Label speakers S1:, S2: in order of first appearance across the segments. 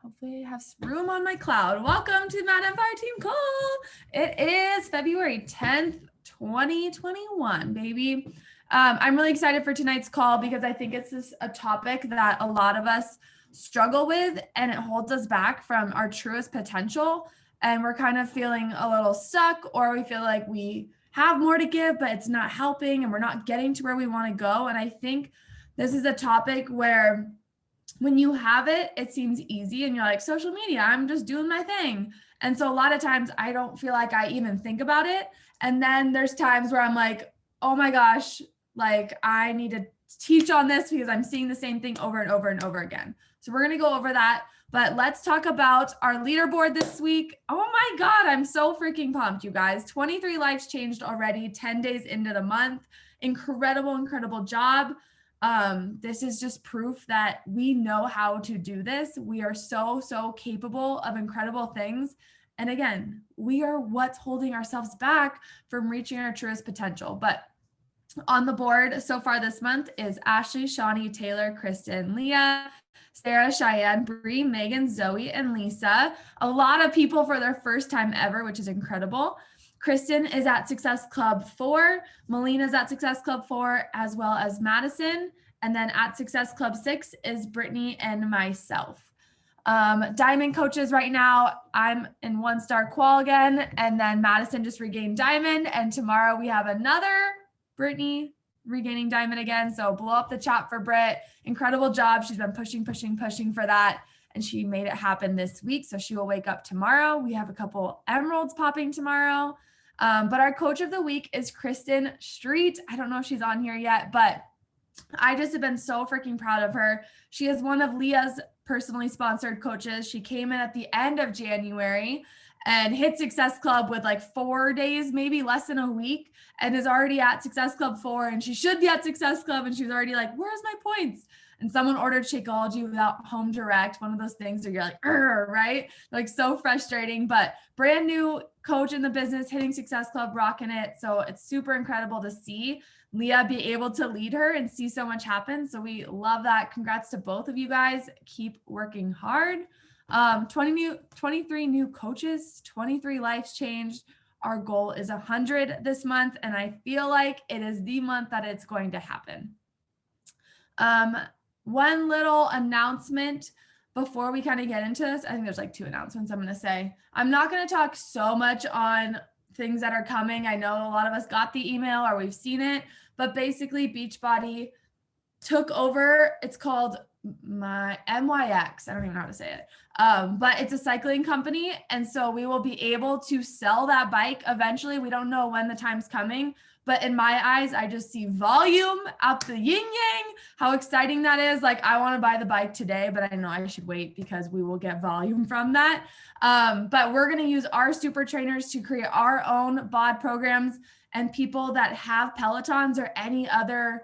S1: Hopefully I have room on my cloud. Welcome to Mad Empire Team Call. It is February 10th, 2021, baby. I'm really excited for tonight's call because I think it's a topic that a lot of us struggle with, and it holds us back from our truest potential. And we're kind of feeling a little stuck, or we feel like we have more to give, but it's not helping and we're not getting to where we want to go. And I think this is a topic where when you have it, it seems easy and you're like, social media, I'm just doing my thing. And so a lot of times I don't feel like I even think about it. And then there's times where I'm like, oh my gosh, like I need to teach on this because I'm seeing the same thing over and over and over again. So we're going to go over that. But let's talk about our leaderboard this week. Oh my God, I'm so freaking pumped, you guys. 23 lives changed already, 10 days into the month. Incredible job. This is just proof that we know how to do this. We are so capable of incredible things. And again, we are what's holding ourselves back from reaching our truest potential. But on the board so far this month is Ashley, Shawnee, Taylor, Kristen, Leah, Sarah, Cheyenne, Bree, Megan, Zoe, and Lisa. A lot of people for their first time ever, which is incredible. Kristen is at Success Club 4. Melina's at Success Club 4, as well as Madison. And then at Success Club 6 is Brittany and myself. Diamond coaches right now, I'm in 1-star qual again, and then Madison just regained diamond. And tomorrow we have another Brittany regaining diamond again. So blow up the chat for Britt. Incredible job. She's been pushing for that. And she made it happen this week. So she will wake up tomorrow. We have a couple emeralds popping tomorrow. But our coach of the week is Kristen Street. I don't know if she's on here yet, but I just have been so freaking proud of her. She is one of Leah's personally sponsored coaches. She came in at the end of January and hit Success Club with like 4 days, maybe less than a week, and is already at Success Club 4. And she should be at Success Club. And she was already like, where's my points? And someone ordered Shakeology without home direct. One of those things where you're like, right? Like so frustrating, but brand new coach in the business, hitting Success Club, rocking it. So it's super incredible to see Leah be able to lead her and see so much happen. So we love that. Congrats to both of you guys. Keep working hard. 23 new coaches, 23 lives changed. Our goal is 100 this month, and I feel like it is the month that it's going to happen. One little announcement before we kind of get into this. I think there's like 2 announcements I'm going to say. I'm not going to talk so much on things that are coming. I know a lot of us got the email or we've seen it, but basically Beachbody took over. It's called my MYX. I don't even know how to say it. But it's a cycling company. And so we will be able to sell that bike eventually. We don't know when the time's coming, but in my eyes, I just see volume up the yin yang, how exciting that is. Like I want to buy the bike today, but I know I should wait because we will get volume from that. But we're going to use our super trainers to create our own BOD programs, and people that have Pelotons or any other,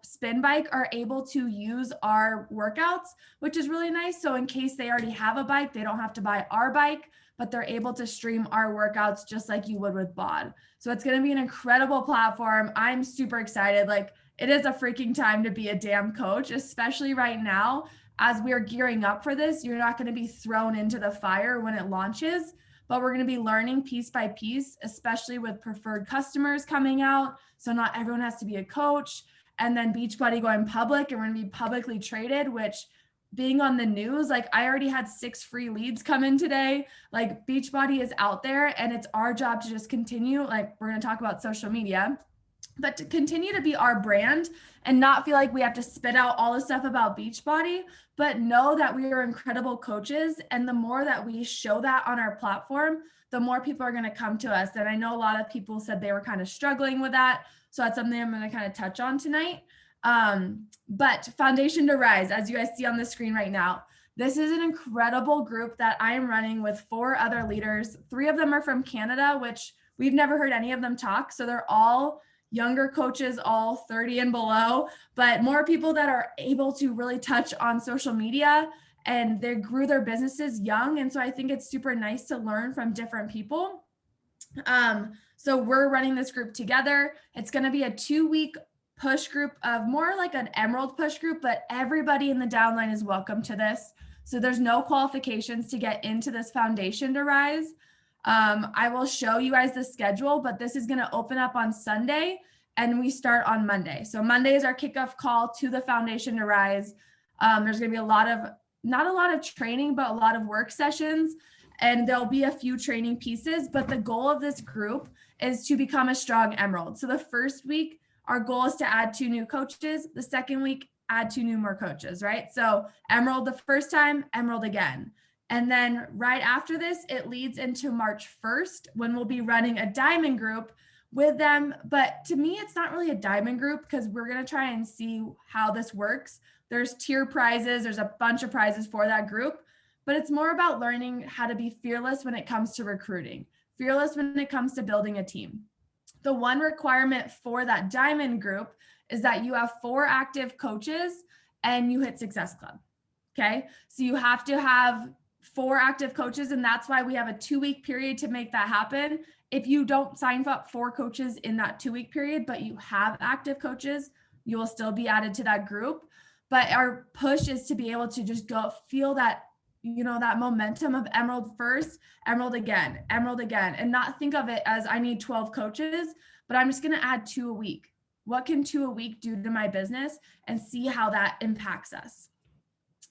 S1: spin bike are able to use our workouts, which is really nice. So in case they already have a bike, they don't have to buy our bike, but they're able to stream our workouts just like you would with BOD. So it's going to be an incredible platform. I'm super excited. Like it is a freaking time to be a damn coach, especially right now as we're gearing up for this. You're not going to be thrown into the fire when it launches, but we're going to be learning piece by piece, especially with preferred customers coming out. So not everyone has to be a coach. And then Beachbody going public, and we're going to be publicly traded, which being on the news, like I already had 6 free leads come in today. Like Beachbody is out there, and it's our job to just continue. Like we're going to talk about social media, but to continue to be our brand and not feel like we have to spit out all the stuff about Beachbody, but know that we are incredible coaches. And the more that we show that on our platform, the more people are going to come to us. And I know a lot of people said they were kind of struggling with that. So that's something I'm going to kind of touch on tonight. But Foundation to Rise, as you guys see on the screen right now, this is an incredible group that I am running with 4 other leaders. 3 of them are from Canada, which we've never heard any of them talk. So they're all younger coaches, all 30 and below, but more people that are able to really touch on social media, and they grew their businesses young. And so I think it's super nice to learn from different people. So we're running this group together. It's going to be a 2-week push group of more like an emerald push group, but everybody in the downline is welcome to this. So there's no qualifications to get into this Foundation to Rise. I will show you guys the schedule, but this is going to open up on Sunday and we start on Monday. So Monday is our kickoff call to the Foundation to Rise. There's going to be not a lot of training, but a lot of work sessions, and there'll be a few training pieces. But the goal of this group is to become a strong Emerald. So the first week, our goal is to add 2 new coaches. The second week, add 2 new more coaches, right? So Emerald the first time, Emerald again. And then right after this, it leads into March 1st when we'll be running a diamond group with them. But to me, it's not really a diamond group because we're going to try and see how this works. There's tier prizes. There's a bunch of prizes for that group, but it's more about learning how to be fearless when it comes to recruiting, fearless when it comes to building a team. The one requirement for that diamond group is that you have 4 active coaches and you hit Success Club. Okay. So you have to have 4 active coaches, and that's why we have a 2-week period to make that happen. If you don't sign up 4 coaches in that 2-week period, but you have active coaches, you will still be added to that group. But our push is to be able to just go feel that, that momentum of Emerald first, Emerald again, and not think of it as I need 12 coaches, but I'm just going to add 2 a week. What can 2 a week do to my business, and see how that impacts us?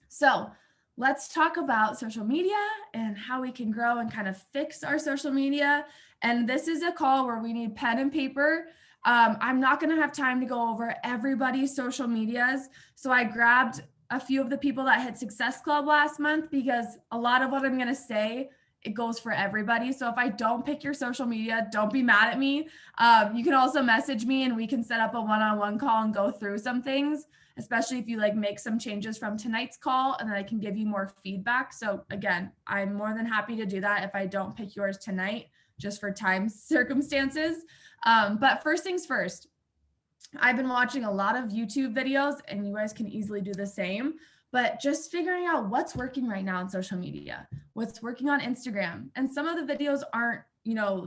S1: So let's talk about social media and how we can grow and kind of fix our social media. And this is a call where we need pen and paper. I'm not going to have time to go over everybody's social medias. So I grabbed a few of the people that hit Success Club last month, because a lot of what I'm going to say, it goes for everybody. So if I don't pick your social media, don't be mad at me. You can also message me and we can set up a one-on-one call and go through some things, especially if you make some changes from tonight's call, and then I can give you more feedback. So again, I'm more than happy to do that if I don't pick yours tonight, just for time circumstances. But first things first, I've been watching a lot of YouTube videos, and you guys can easily do the same, but just figuring out what's working right now on social media, what's working on Instagram. And some of the videos aren't,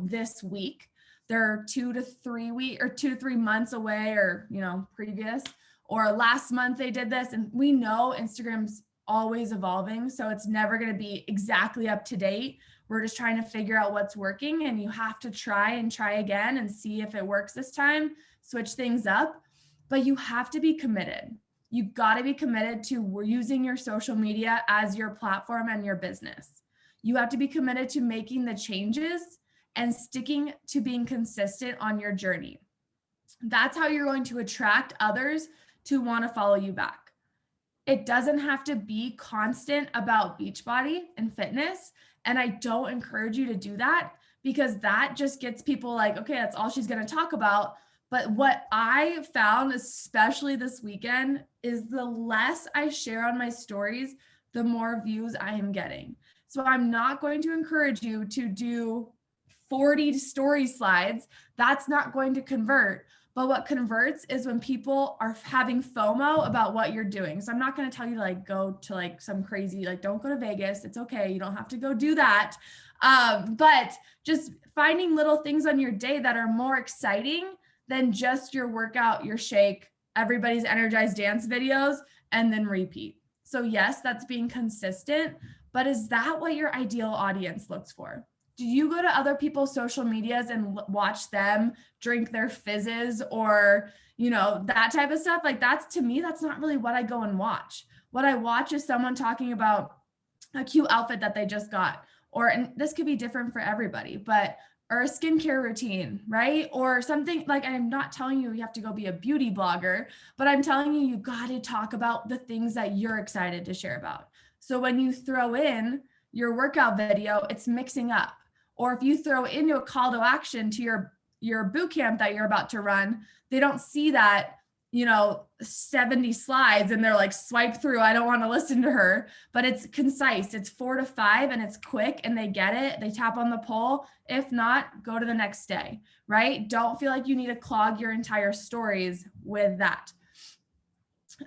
S1: this week. They're 2 to 3 months away, or, previous, or last month they did this. And we know Instagram's always evolving, so it's never going to be exactly up to date. We're just trying to figure out what's working, and you have to try again and see if it works this time, switch things up, but you have to be committed. You've got to be committed to using your social media as your platform and your business. You have to be committed to making the changes and sticking to being consistent on your journey. That's how you're going to attract others to want to follow you back. It doesn't have to be constant about Beachbody and fitness. And I don't encourage you to do that, because that just gets people like, okay, that's all she's going to talk about. But what I found, especially this weekend, is the less I share on my stories, the more views I am getting. So I'm not going to encourage you to do 40 story slides. That's not going to convert. But what converts is when people are having FOMO about what you're doing. So I'm not going to tell you to go to some crazy, don't go to Vegas. It's okay. You don't have to go do that. But just finding little things on your day that are more exciting than just your workout, your shake, everybody's energized dance videos, and then repeat. So yes, that's being consistent, but is that what your ideal audience looks for? Do you go to other people's social medias and watch them drink their fizzes, or, that type of stuff? To me, that's not really what I go and watch. What I watch is someone talking about a cute outfit that they just got, and this could be different for everybody, or a skincare routine, right? Or something I'm not telling you have to go be a beauty blogger, but I'm telling you got to talk about the things that you're excited to share about. So when you throw in your workout video, it's mixing up. Or if you throw into a call to action to your boot camp that you're about to run, they don't see that, 70 slides and they're swipe through. I don't want to listen to her, but it's concise. It's 4 to 5 and it's quick and they get it. They tap on the poll. If not, go to the next day, right? Don't feel like you need to clog your entire stories with that.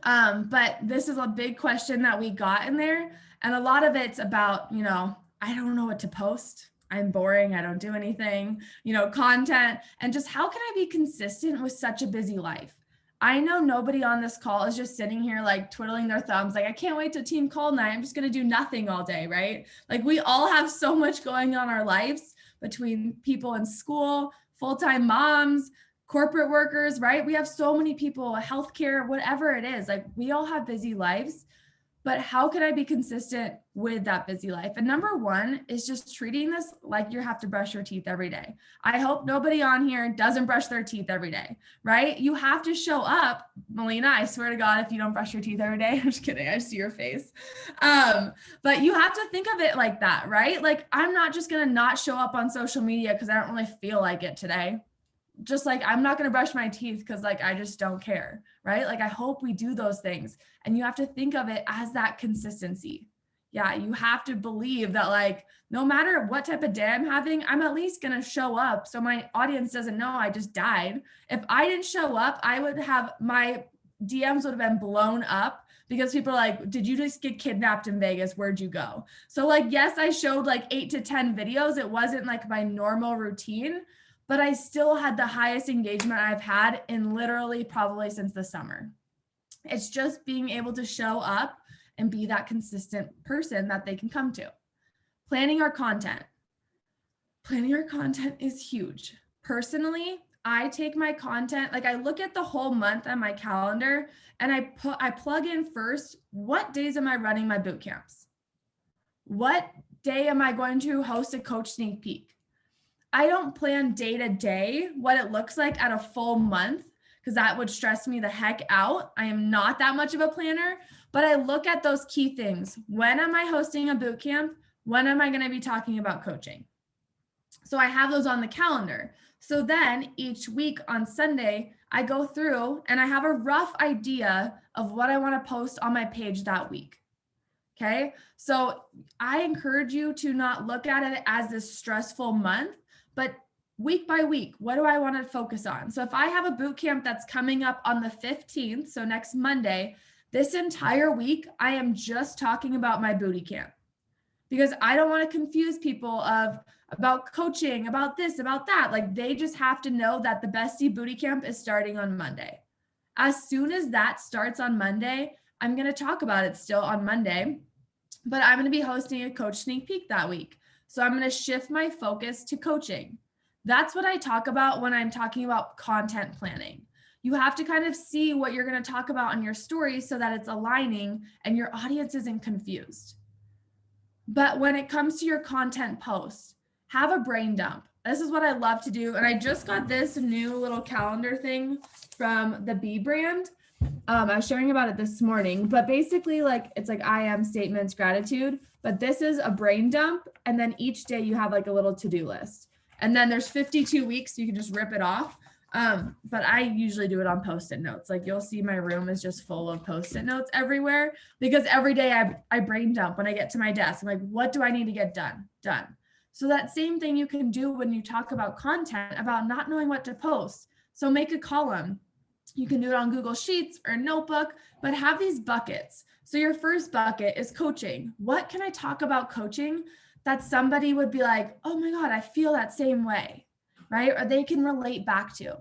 S1: But this is a big question that we got in there. And a lot of it's about, I don't know what to post. I'm boring. I don't do anything, content, and just how can I be consistent with such a busy life? I know nobody on this call is just sitting here like twiddling their thumbs. Like, I can't wait to team call night. I'm just going to do nothing all day, right? Like, we all have so much going on in our lives between people in school, full-time moms, corporate workers, right? We have so many people, healthcare, whatever it is. Like, we all have busy lives. But how can I be consistent with that busy life? And number one is just treating this like you have to brush your teeth every day. I hope nobody on here doesn't brush their teeth every day, right? You have to show up. Melina, I swear to God, if you don't brush your teeth every day, I'm just kidding. I see your face. But you have to think of it like that, right? Like, I'm not just going to not show up on social media because I don't really feel like it today. Just like, I'm not going to brush my teeth because like, I just don't care, right? Like, I hope we do those things. And you have to think of it as that consistency. Yeah, you have to believe that like, no matter what type of day I'm having, I'm at least going to show up. So my audience doesn't know I just died. If I didn't show up, I would have, my DMs would have been blown up because people are like, did you just get kidnapped in Vegas? Where'd you go? So like, yes, I showed like 8 to 10 videos. It wasn't like my normal routine, but I still had the highest engagement I've had in literally probably since the summer. It's just being able to show up and be that consistent person that they can come to. Planning our content. Planning our content is huge. Personally, I take my content, like I look at the whole month on my calendar and I plug in first, what days am I running my boot camps? What day am I going to host a coach sneak peek? I don't plan day to day what it looks like at a full month because that would stress me the heck out. I am not that much of a planner, but I look at those key things. When am I hosting a boot camp? When am I going to be talking about coaching? So I have those on the calendar. So then each week on Sunday, I go through and I have a rough idea of what I want to post on my page that week. Okay. So I encourage you to not look at it as this stressful month, but week by week, what do I want to focus on? So if I have a boot camp that's coming up on the 15th, so next Monday, this entire week, I am just talking about my booty camp because I don't want to confuse people about coaching, about this, about that. Like, they just have to know that the Bestie Booty Camp is starting on Monday. As soon as that starts on Monday, I'm going to talk about it still on Monday, but I'm going to be hosting a coach sneak peek that week. So I'm going to shift my focus to coaching. That's what I talk about when I'm talking about content planning. You have to kind of see what you're going to talk about on your story so that it's aligning and your audience isn't confused. But when it comes to your content posts, have a brain dump. This is what I love to do. And I just got this new little calendar thing from the B brand. I was sharing about it this morning, but basically like, it's like I am statements, gratitude, but this is a brain dump. And then each day you have like a little to-do list. And then there's 52 weeks, so you can just rip it off. But I usually do it on Post-it notes. Like, you'll see my room is just full of Post-it notes everywhere because every day I brain dump when I get to my desk. I'm like, what do I need to get done? So that same thing you can do when you talk about content, about not knowing what to post. So make a column. You can do it on Google Sheets or Notebook, but have these buckets. So your first bucket is coaching. What can I talk about coaching that somebody would be like, oh my God, I feel that same way, right? Or they can relate back to.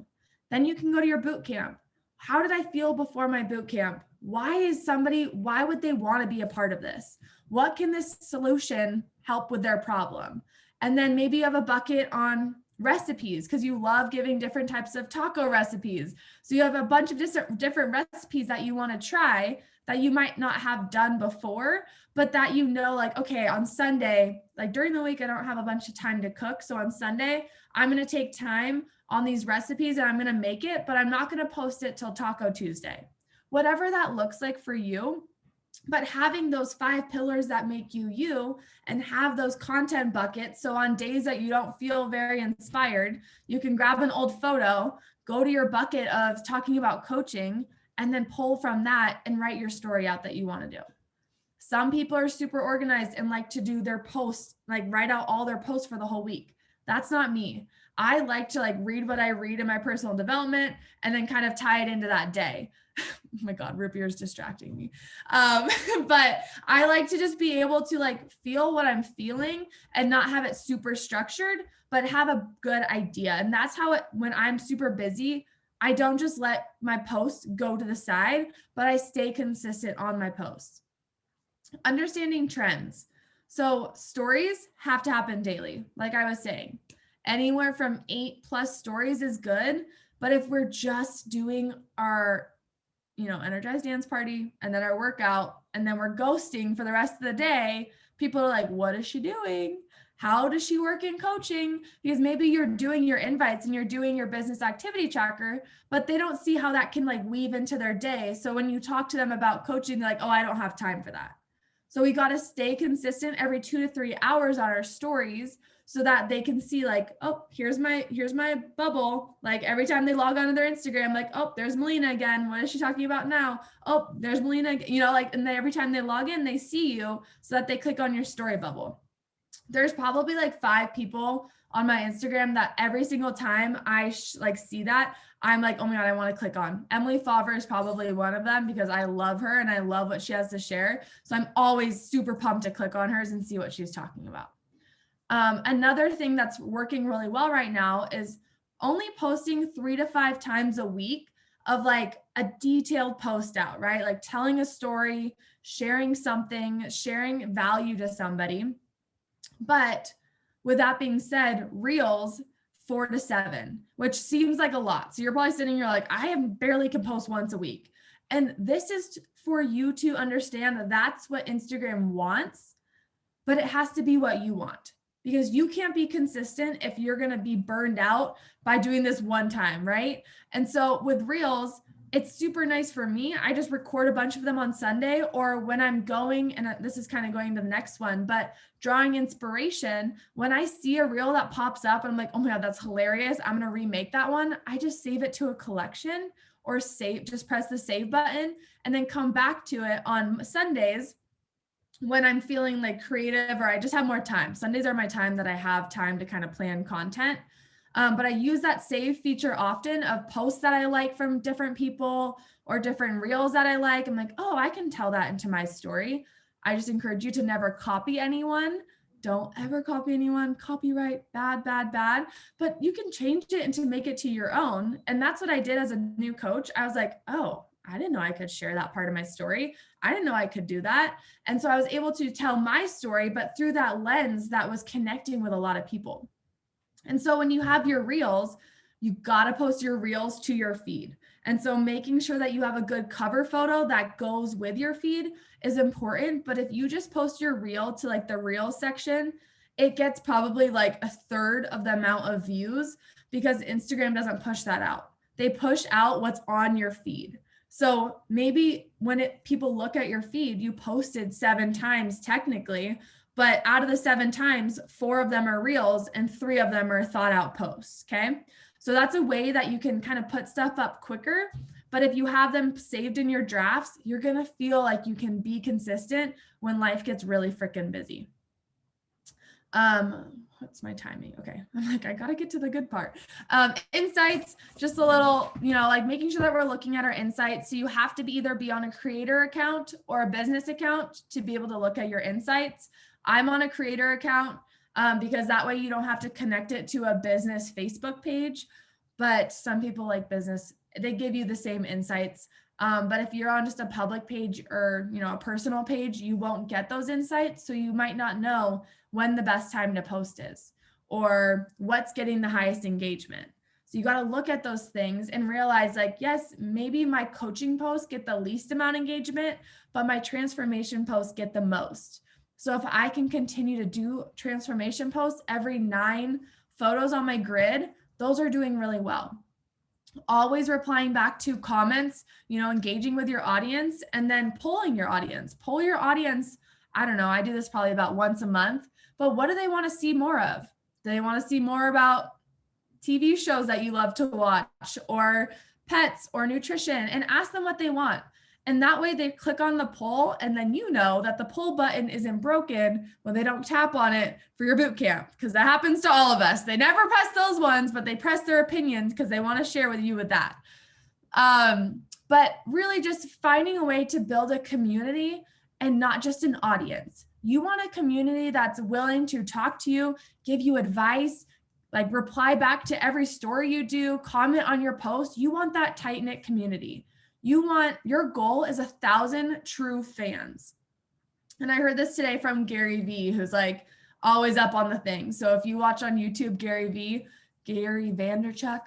S1: Then you can go to your boot camp. How did I feel before my boot camp? Why would they want to be a part of this? What can this solution help with their problem? And then maybe you have a bucket on recipes because you love giving different types of taco recipes. So you have a bunch of different recipes that you want to try that you might not have done before, but that you know, like, okay, on Sunday, like during the week, I don't have a bunch of time to cook. So on Sunday, I'm going to take time on these recipes and I'm going to make it, but I'm not going to post it till Taco Tuesday. Whatever that looks like for you. But having those 5 pillars that make you you and have those content buckets. So on days that you don't feel very inspired, you can grab an old photo, go to your bucket of talking about coaching, and then pull from that and write your story out that you want to do. Some people are super organized and like to do their posts, like write out all their posts for the whole week. That's not me. I like to like read what I read in my personal development and then kind of tie it into that day. Oh my God, root beer is distracting me. But I like to just be able to like feel what I'm feeling and not have it super structured, but have a good idea. And that's how when I'm super busy, I don't just let my posts go to the side, but I stay consistent on my posts. Understanding trends. So stories have to happen daily, like I was saying. Anywhere from 8+ stories is good, but if we're just doing our energized dance party and then our workout and then we're ghosting for the rest of the day, people are like, what is she doing? How does she work in coaching? Because maybe you're doing your invites and you're doing your business activity tracker, but they don't see how that can like weave into their day. So when you talk to them about coaching, they're like, oh, I don't have time for that. So we got to stay consistent every 2 to 3 hours on our stories so that they can see like, oh, here's my bubble. Like every time they log onto their Instagram, like, oh, there's Melina again. What is she talking about now? Oh, there's Melina, like, and every time they log in, they see you so that they click on your story bubble. There's probably like 5 people on my Instagram that every single time I see that, I'm like, oh my God, I want to click on. Emily Favre is probably one of them because I love her and I love what she has to share. So I'm always super pumped to click on hers and see what she's talking about. Another thing that's working really well right now is only posting 3 to 5 times a week of like a detailed post out, right? Like telling a story, sharing something, sharing value to somebody. But with that being said, reels 4 to 7, which seems like a lot. So you're probably sitting here like, I barely can post once a week. And this is for you to understand that that's what Instagram wants, but it has to be what you want, because you can't be consistent if you're going to be burned out by doing this one time, right? And so with reels, it's super nice for me. I just record a bunch of them on Sunday, or when I'm going, and this is kind of going to the next one, but drawing inspiration, when I see a reel that pops up and I'm like, oh my God, that's hilarious, I'm going to remake that one. I just save it to a collection or just press the save button and then come back to it on Sundays when I'm feeling like creative or I just have more time. Sundays are my time that I have time to kind of plan content. But I use that save feature often of posts that I like from different people or different reels that I like. I'm like, oh, I can tell that into my story. I just encourage you to never copy anyone. Don't ever copy anyone. Copyright, bad, bad, bad. But you can change it and to make it to your own. And that's what I did as a new coach. I was like, oh, I didn't know I could share that part of my story. I didn't know I could do that. And so I was able to tell my story, but through that lens that was connecting with a lot of people. And so when you have your reels, you got to post your reels to your feed. And so making sure that you have a good cover photo that goes with your feed is important. But if you just post your reel to like the reels section, it gets probably like 1/3 of the amount of views because Instagram doesn't push that out. They push out what's on your feed. So maybe when people look at your feed, you posted 7 times technically, but out of the 7 times, 4 of them are reels and 3 of them are thought out posts. Okay. So that's a way that you can kind of put stuff up quicker. But if you have them saved in your drafts, you're going to feel like you can be consistent when life gets really freaking busy. What's my timing? Okay. I'm like, I got to get to the good part. Insights, just a little, like making sure that we're looking at our insights. So you have to either be on a creator account or a business account to be able to look at your insights. I'm on a creator account because that way you don't have to connect it to a business Facebook page. But some people like business, they give you the same insights. But if you're on just a public page or, a personal page, you won't get those insights. So you might not know when the best time to post is or what's getting the highest engagement. So you got to look at those things and realize like, yes, maybe my coaching posts get the least amount of engagement, but my transformation posts get the most. So if I can continue to do transformation posts every 9 photos on my grid, those are doing really well. Always replying back to comments, engaging with your audience, and then polling your audience. Poll your audience. I don't know. I do this probably about once a month, but what do they want to see more of? Do they want to see more about TV shows that you love to watch or pets or nutrition? And ask them what they want. And that way they click on the poll, and then that the poll button isn't broken when they don't tap on it for your boot camp, because that happens to all of us. They never press those ones, but they press their opinions because they want to share with you with that. But really just finding a way to build a community and not just an audience. You want a community that's willing to talk to you, give you advice, like reply back to every story you do, comment on your post. You want that tight-knit community. Your goal is 1,000 true fans. And I heard this today from Gary Vee, who's like always up on the thing. So if you watch on YouTube, Gary Vaynerchuk,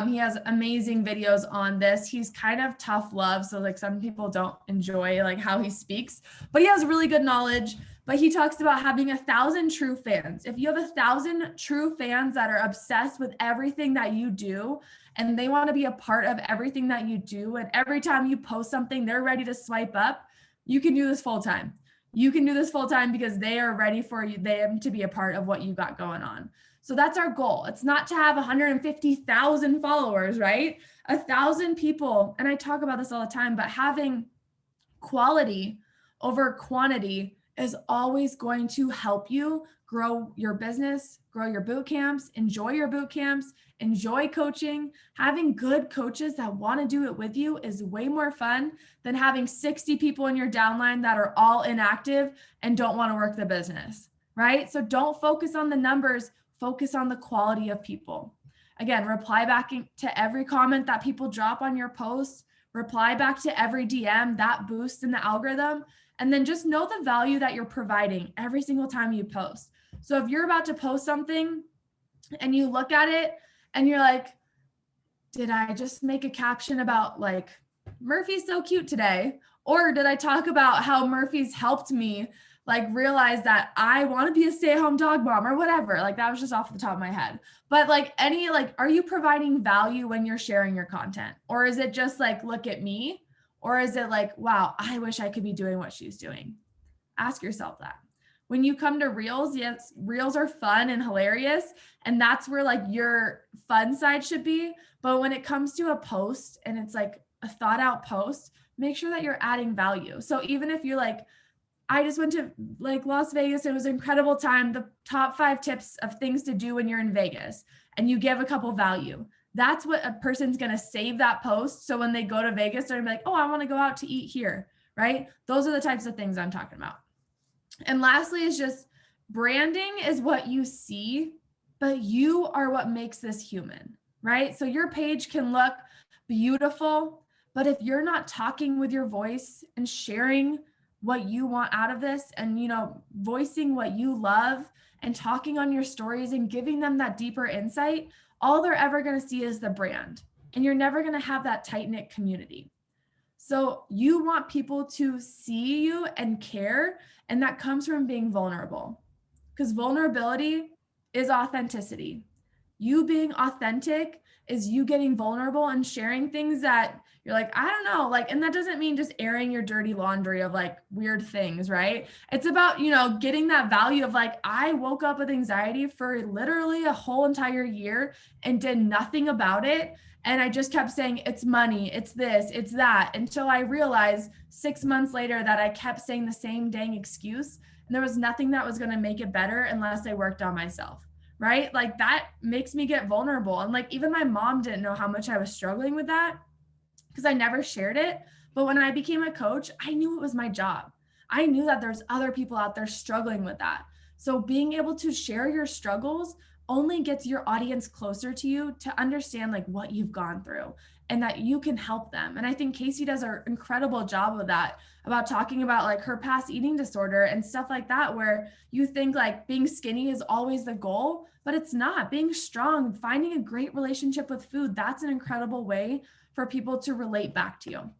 S1: he has amazing videos on this. He's kind of tough love. So like some people don't enjoy like how he speaks, but he has really good knowledge. But he talks about having 1,000 true fans. If you have 1,000 true fans that are obsessed with everything that you do, and they want to be a part of everything that you do, and every time you post something, they're ready to swipe up, you can do this full time. You can do this full time because they are ready for them to be a part of what you got going on. So that's our goal. It's not to have 150,000 followers, right? 1,000 people. And I talk about this all the time, but having quality over quantity is always going to help you grow your business, grow your boot camps, enjoy your boot camps, enjoy coaching. Having good coaches that want to do it with you is way more fun than having 60 people in your downline that are all inactive and don't want to work the business, right? So don't focus on the numbers, focus on the quality of people. Again, reply back to every comment that people drop on your posts, reply back to every DM. That boosts in the algorithm. And then just know the value that you're providing every single time you post. So if you're about to post something and you look at it and you're like, did I just make a caption about like, Murphy's so cute today? Or did I talk about how Murphy's helped me like realize that I want to be a stay-at-home dog mom or whatever? Like that was just off the top of my head. But like are you providing value when you're sharing your content? Or is it just like, look at me? Or is it like, wow, I wish I could be doing what she's doing? Ask yourself that. When you come to reels, yes, reels are fun and hilarious. And that's where like your fun side should be. But when it comes to a post and it's like a thought out post, make sure that you're adding value. So even if you're like, I just went to like Las Vegas, it was an incredible time, the top 5 tips of things to do when you're in Vegas, and you give a couple value. That's what a person's going to save that post. So when they go to Vegas, they're gonna be like, oh, I want to go out to eat here, right? Those are the types of things I'm talking about. And lastly is just branding is what you see, but you are what makes this human, right? So your page can look beautiful, but if you're not talking with your voice and sharing what you want out of this and, voicing what you love and talking on your stories and giving them that deeper insight, all they're ever going to see is the brand, and you're never going to have that tight-knit community. So you want people to see you and care, and that comes from being vulnerable, because vulnerability is authenticity. You being authentic is you getting vulnerable and sharing things that you're like, I don't know, like, and that doesn't mean just airing your dirty laundry of like weird things, right? It's about, getting that value of like, I woke up with anxiety for literally a whole entire year and did nothing about it. And I just kept saying, it's money, it's this, it's that, until I realized 6 months later that I kept saying the same dang excuse. And there was nothing that was going to make it better unless I worked on myself, right? Like that makes me get vulnerable. And like, even my mom didn't know how much I was struggling with that because I never shared it. But when I became a coach, I knew it was my job. I knew that there's other people out there struggling with that. So being able to share your struggles only gets your audience closer to you to understand like what you've gone through and that you can help them. And I think Casey does an incredible job of that, about talking about like her past eating disorder and stuff like that, where you think like being skinny is always the goal, but it's not. Being strong, finding a great relationship with food, that's an incredible way for people to relate back to you.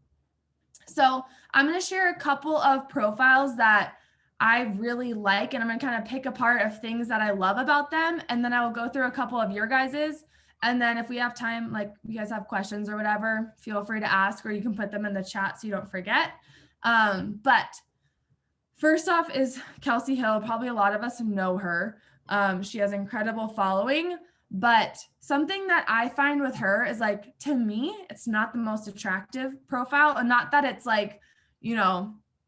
S1: So I'm going to share a couple of profiles that I really like, and I'm going to kind of pick apart of things that I love about them. And then I will go through a couple of your guys's. And then if we have time, like you guys have questions or whatever, feel free to ask, or you can put them in the chat so you don't forget. But first off is Kelsey Hill. Probably a lot of us know her. She has an incredible following, but something that I find with her is like, to me, it's not the most attractive profile, and not that it's like,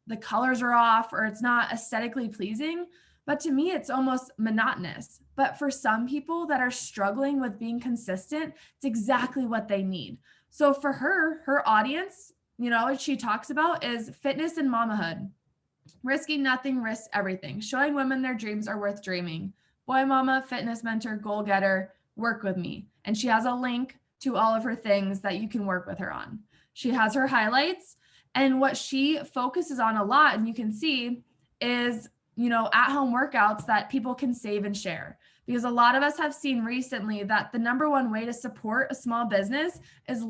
S1: the colors are off or it's not aesthetically pleasing, but to me, it's almost monotonous. But for some people that are struggling with being consistent, it's exactly what they need. So for her audience, what she talks about is fitness and mamahood, risking nothing, risk everything, showing women their dreams are worth dreaming, Boy Mama, fitness mentor, goal getter, work with me. And she has a link to all of her things that you can work with her on. She has her highlights, and what she focuses on a lot, and you can see, is, at home workouts that people can save and share. Because a lot of us have seen recently that the number one way to support a small business is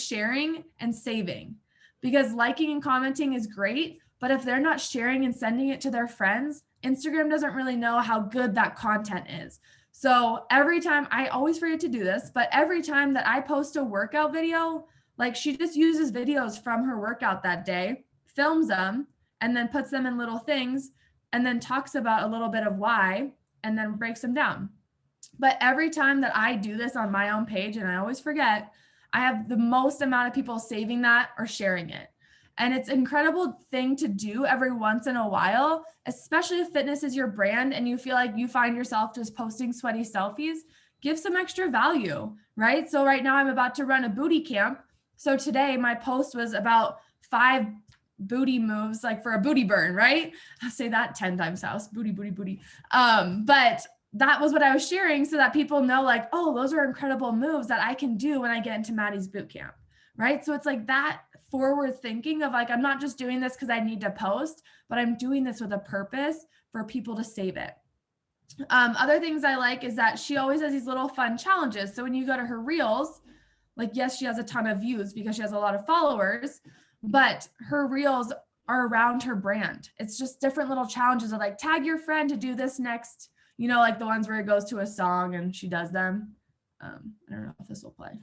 S1: sharing and saving. Because liking and commenting is great, but if they're not sharing and sending it to their friends, Instagram doesn't really know how good that content is. So every time, I always forget to do this, but every time that I post a workout video, like, she just uses videos from her workout that day, films them, and then puts them in little things, and then talks about a little bit of why, and then breaks them down. But every time that I do this on my own page, and I always forget, I have the most amount of people saving that or sharing it. And it's an incredible thing to do every once in a while, especially if fitness is your brand and you feel like you find yourself just posting sweaty selfies. Give some extra value, right? So right now I'm about to run a booty camp. So today my post was about 5 booty moves, like for a booty burn, right? I'll say that 10 times fast, booty, booty, booty. But that was what I was sharing so that people know, like, oh, those are incredible moves that I can do when I get into Maddie's boot camp, right? So it's like that forward thinking of, like, I'm not just doing this because I need to post, but I'm doing this with a purpose for people to save it. Other things I like is that she always has these little fun challenges. So when you go to her reels, like, yes, she has a ton of views because she has a lot of followers, but her reels are around her brand. It's just different little challenges of, like, tag your friend to do this next, like the ones where it goes to a song and she does them. I don't know if this will play.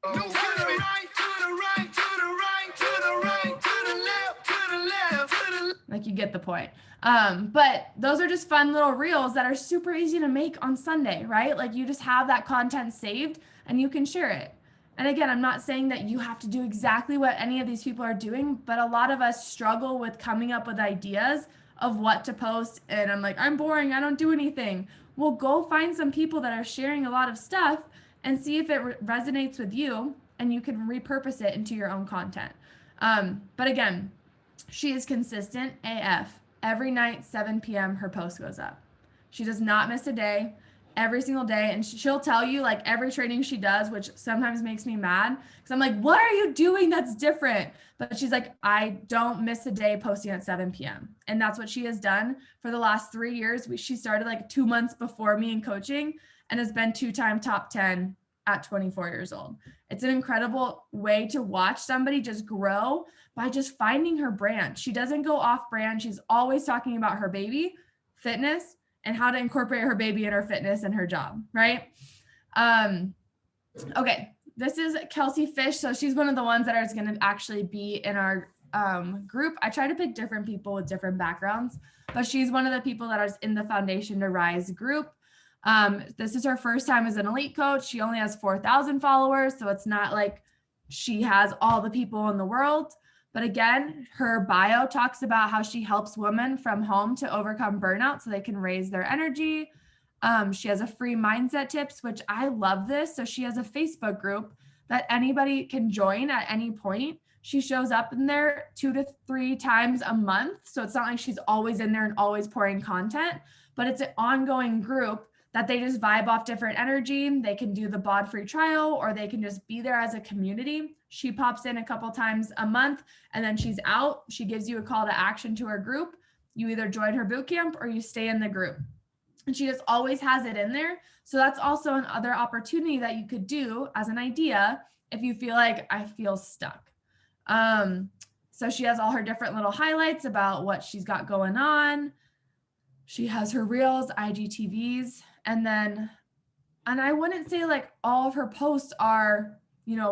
S1: To the right, to the right, to the right, to the right, to the left, to the left, to the left. Like, you get the point. But those are just fun little reels that are super easy to make on Sunday, right? Like, you just have that content saved and you can share it. And again, I'm not saying that you have to do exactly what any of these people are doing, but a lot of us struggle with coming up with ideas of what to post. And I'm like, I'm boring, I don't do anything. Well, go find some people that are sharing a lot of stuff and see if it resonates with you, and you can repurpose it into your own content. But again, she is consistent AF. Every night, 7 p.m., her post goes up. She does not miss a day, every single day. And she'll tell you, like, every training she does, which sometimes makes me mad because I'm like, what are you doing that's different? But she's like, I don't miss a day posting at 7 p.m. And that's what she has done for the last 3 years. She started like 2 months before me in coaching and has been 2-time top 10 at 24 years old. It's an incredible way to watch somebody just grow by just finding her brand. She doesn't go off brand. She's always talking about her baby, fitness, and how to incorporate her baby in her fitness and her job, right? Okay, this is Kelsey Fish. So she's one of the ones that is going to actually be in our group. I try to pick different people with different backgrounds, but she's one of the people that is in the Foundation to Rise group. This is her first time as an elite coach. She only has 4,000 followers, so it's not like she has all the people in the world. But again, her bio talks about how she helps women from home to overcome burnout so they can raise their energy. She has a free mindset tips, which I love this. So she has a Facebook group that anybody can join at any point. She shows up in there 2 to 3 times a month. So it's not like she's always in there and always pouring content, but it's an ongoing group that they just vibe off different energy. They can do the bod free trial, or they can just be there as a community. She pops in a couple times a month and then she's out. She gives you a call to action to her group. You either join her boot camp or you stay in the group. And she just always has it in there. So that's also another opportunity that you could do as an idea if you feel like I feel stuck. So she has all her different little highlights about what she's got going on. She has her reels, IGTVs, and I wouldn't say like all of her posts are,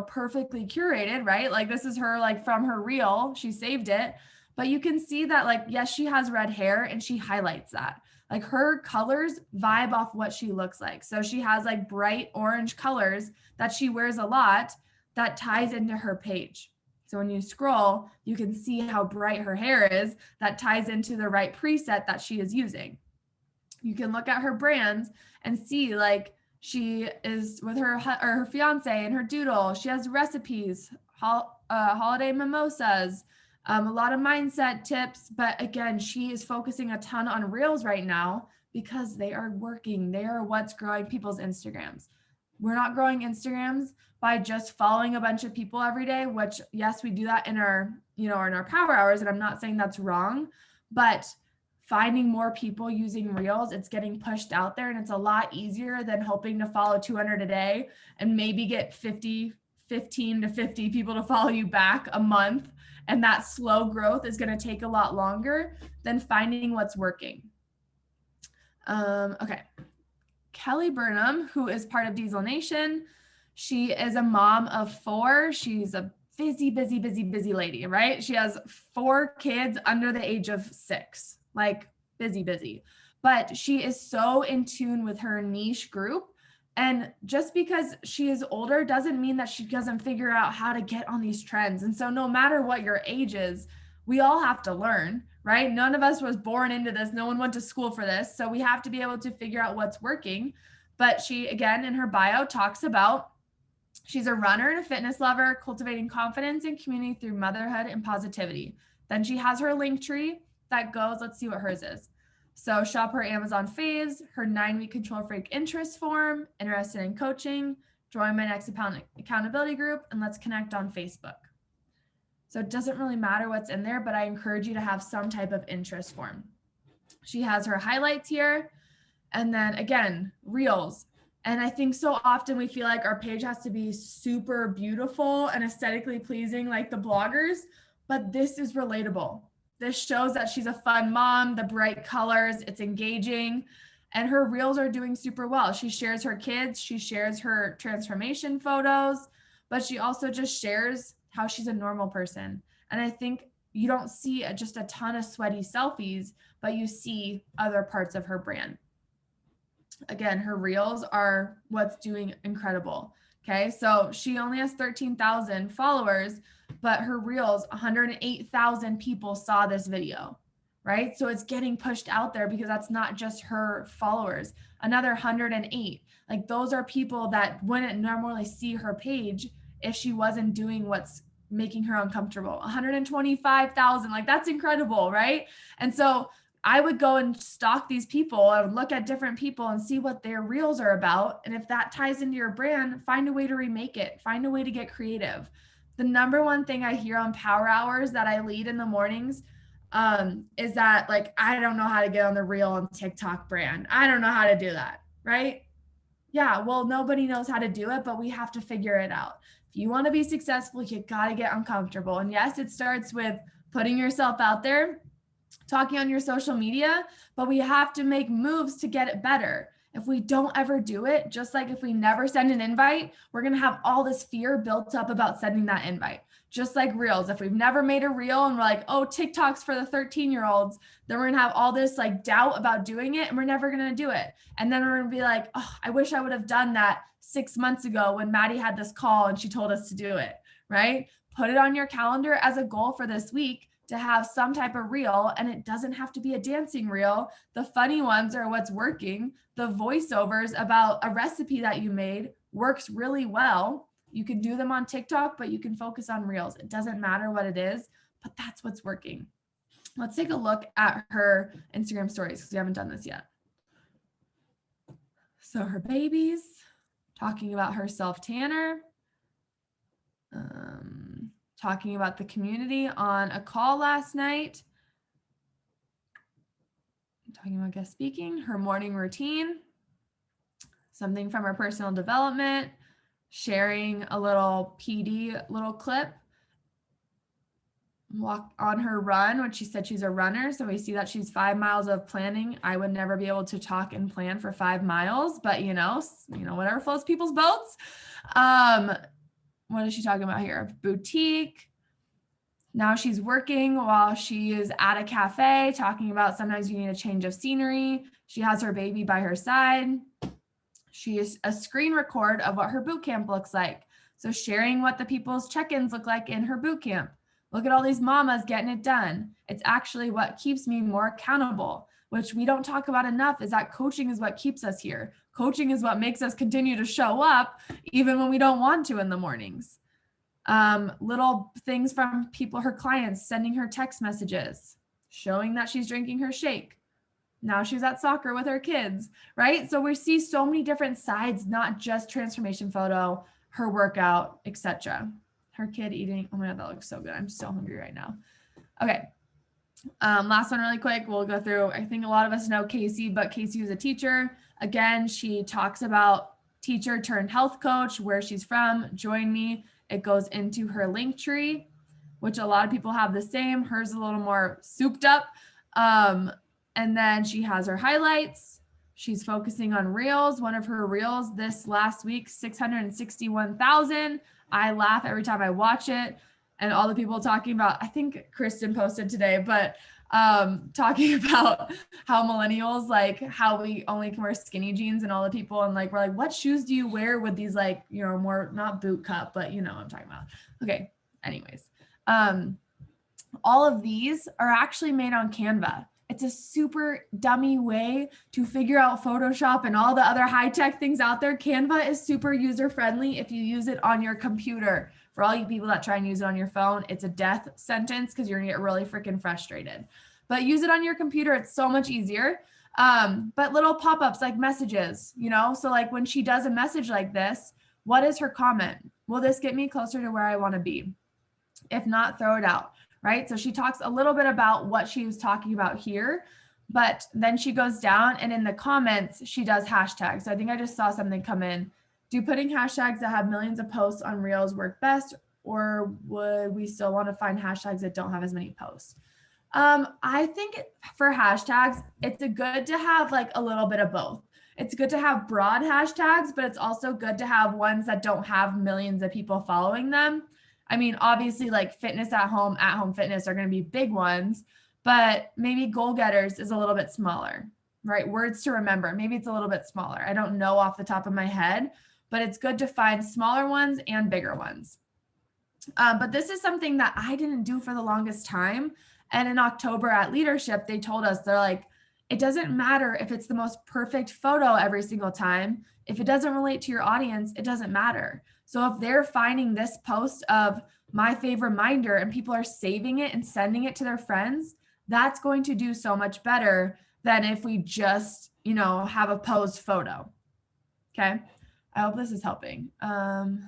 S1: perfectly curated, right? Like, this is her, like, from her reel, she saved it, but you can see that, like, yes, she has red hair and she highlights that. Like, her colors vibe off what she looks like. So she has like bright orange colors that she wears a lot that ties into her page. So when you scroll, you can see how bright her hair is that ties into the right preset that she is using. You can look at her brands and see, like, she is with her fiance and her doodle. She has recipes, holiday mimosas, a lot of mindset tips. But again, she is focusing a ton on reels right now because they are working. They are what's growing people's Instagrams. We're not growing Instagrams by just following a bunch of people every day, which yes, we do that in our, in our power hours. And I'm not saying that's wrong, but finding more people using reels, it's getting pushed out there, and it's a lot easier than hoping to follow 200 a day and maybe get 15 to 50 people to follow you back a month. And that slow growth is going to take a lot longer than finding what's working. Okay. Kelly Burnham, who is part of Diesel Nation. She is a mom of 4. She's a busy lady, right? She has 4 kids under the age of 6, like busy. But she is so in tune with her niche group. And just because she is older doesn't mean that she doesn't figure out how to get on these trends. And so no matter what your age is, we all have to learn, right? None of us was born into this. No one went to school for this. So we have to be able to figure out what's working. But she, again, in her bio talks about she's a runner and a fitness lover, cultivating confidence and community through motherhood and positivity. Then she has her link tree that goes, let's see what hers is. So shop her Amazon faves, her 9-week control freak interest form, interested in coaching, join my next accountability group, and let's connect on Facebook. So it doesn't really matter what's in there, but I encourage you to have some type of interest form. She has her highlights here. And then again, reels. And I think so often we feel like our page has to be super beautiful and aesthetically pleasing like the bloggers, but this is relatable. This shows that she's a fun mom, the bright colors, it's engaging, and her reels are doing super well. She shares her kids, she shares her transformation photos, but she also just shares how she's a normal person. And I think you don't see just a ton of sweaty selfies, but you see other parts of her brand. Again, her reels are what's doing incredible. Okay, so she only has 13,000 followers, but her reels, 108,000 people saw this video, right? So it's getting pushed out there because that's not just her followers. Another 108, like those are people that wouldn't normally see her page if she wasn't doing what's making her uncomfortable. 125,000, like that's incredible, right? And so I would go and stalk these people. I would look at different people and see what their reels are about. And if that ties into your brand, find a way to remake it, find a way to get creative. The number one thing I hear on power hours that I lead in the mornings is that like, I don't know how to get on the reel on TikTok brand. I don't know how to do that, right? Yeah, well, nobody knows how to do it, but we have to figure it out. If you want to be successful, you got to get uncomfortable. And yes, it starts with putting yourself out there, talking on your social media, but we have to make moves to get it better. If we don't ever do it, just like if we never send an invite, we're going to have all this fear built up about sending that invite. Just like reels. If we've never made a reel and we're like, oh, TikTok's for the 13-year-olds, then we're going to have all this like doubt about doing it and we're never going to do it. And then we're going to be like, oh, I wish I would have done that 6 months ago when Maddie had this call and she told us to do it, right? Put it on your calendar as a goal for this week to have some type of reel, and it doesn't have to be a dancing reel. The funny ones are what's working. The voiceovers about a recipe that you made works really well. You can do them on TikTok, but you can focus on reels. It doesn't matter what it is, but that's what's working. Let's take a look at her Instagram stories because we haven't done this yet. So her babies, talking about herself, Tanner, talking about the community on a call last night, talking about guest speaking, her morning routine, something from her personal development, sharing a little little clip, walk on her run, which she said she's a runner. So we see that she's 5 miles of planning. I would never be able to talk and plan for 5 miles, but you know, whatever floats people's boats. What is she talking about here? Boutique. Now she's working while she is at a cafe, talking about sometimes you need a change of scenery. She has her baby by her side. She is a screen record of what her boot camp looks like. So sharing what the people's check-ins look like in her boot camp. Look at all these mamas getting it done. It's actually what keeps me more accountable, which we don't talk about enough, is that coaching is what keeps us here. Coaching is what makes us continue to show up even when we don't want to in the mornings. Little things from people, her clients, sending her text messages, showing that she's drinking her shake. Now she's at soccer with her kids, right? So we see so many different sides, not just transformation photo, her workout, etc. Her kid eating. Oh my God, that looks so good. I'm so hungry right now. Okay. Last one really quick. We'll go through, I think a lot of us know Casey, but Casey was a teacher. Again, she talks about teacher turned health coach, where she's from, join me. It goes into her link tree, which a lot of people have the same. Hers a little more souped up. And then she has her highlights. She's focusing on reels. One of her reels this last week, 661,000. I laugh every time I watch it. And all the people talking about, I think Kristen posted today, but talking about how millennials, like how we only can wear skinny jeans, and all the people, and like, we're like, what shoes do you wear with these, like, you know, more, not boot cut, but you know what I'm talking about. Okay. Anyways, all of these are actually made on Canva. It's a super dummy way to figure out Photoshop and all the other high-tech things out there. Canva is super user-friendly if you use it on your computer. For all you people that try and use it on your phone, it's a death sentence because you're gonna get really freaking frustrated. But use it on your computer, it's so much easier. But little pop-ups like messages, you know? So like when she does a message like this, what is her comment? Will this get me closer to where I wanna be? If not, throw it out. Right? So she talks a little bit about what she was talking about here, but then she goes down and in the comments, she does hashtags. So I think I just saw something come in. Do putting hashtags that have millions of posts on reels work best, or would we still want to find hashtags that don't have as many posts? I think for hashtags, it's good to have like a little bit of both. It's good to have broad hashtags, but it's also good to have ones that don't have millions of people following them. I mean, obviously like fitness at home fitness are going to be big ones, but maybe goal getters is a little bit smaller, right? Words to remember. Maybe it's a little bit smaller. I don't know off the top of my head, but it's good to find smaller ones and bigger ones. But this is something that I didn't do for the longest time. And in October at Leadership, they told us, they're like, it doesn't matter if it's the most perfect photo every single time. If it doesn't relate to your audience, it doesn't matter. So if they're finding this post of my favorite minder and people are saving it and sending it to their friends, that's going to do so much better than if we just, you know, have a posed photo. Okay. I hope this is helping. Perfect.